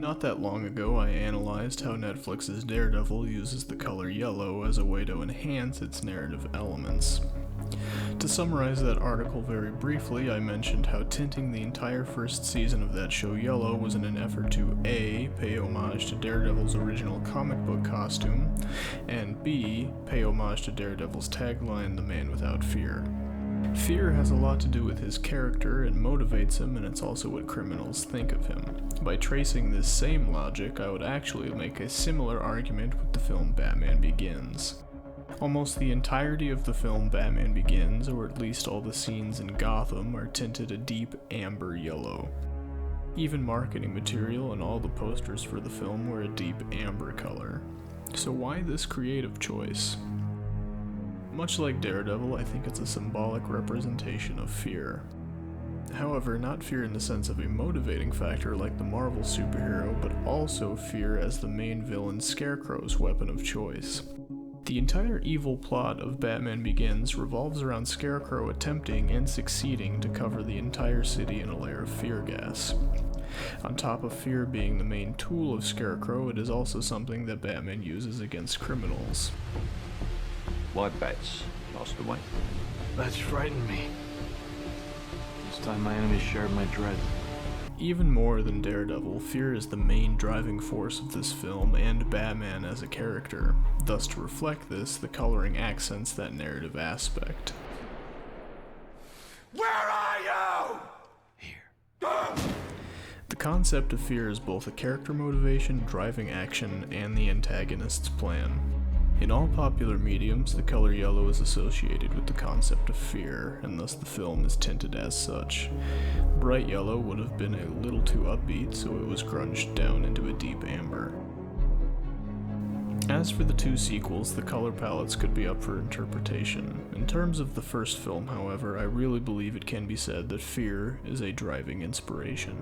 Not that long ago, I analyzed how Netflix's Daredevil uses the color yellow as a way to enhance its narrative elements. To summarize that article very briefly, I mentioned how tinting the entire first season of that show yellow was in an effort to A. Pay homage to Daredevil's original comic book costume, and B. Pay homage to Daredevil's tagline, "The Man Without Fear." Fear has a lot to do with his character, it motivates him, and it's also what criminals think of him. By tracing this same logic, I would actually make a similar argument with the film Batman Begins. Almost the entirety of the film Batman Begins, or at least all the scenes in Gotham, are tinted a deep amber yellow. Even marketing material and all the posters for the film were a deep amber color. So why this creative choice? Much like Daredevil, I think it's a symbolic representation of fear. However, not fear in the sense of a motivating factor like the Marvel superhero, but also fear as the main villain Scarecrow's weapon of choice. The entire evil plot of Batman Begins revolves around Scarecrow attempting and succeeding to cover the entire city in a layer of fear gas. On top of fear being the main tool of Scarecrow, it is also something that Batman uses against criminals. Why bats? Lost away? Bats frightened me. This time my enemies shared my dread. Even more than Daredevil, fear is the main driving force of this film and Batman as a character. Thus, to reflect this, the coloring accents that narrative aspect. Where are you? Here. The concept of fear is both a character motivation, driving action, and the antagonist's plan. In all popular mediums, the color yellow is associated with the concept of fear, and thus the film is tinted as such. Bright yellow would have been a little too upbeat, so it was grunged down into a deep amber. As for the two sequels, the color palettes could be up for interpretation. In terms of the first film, however, I really believe it can be said that fear is a driving inspiration.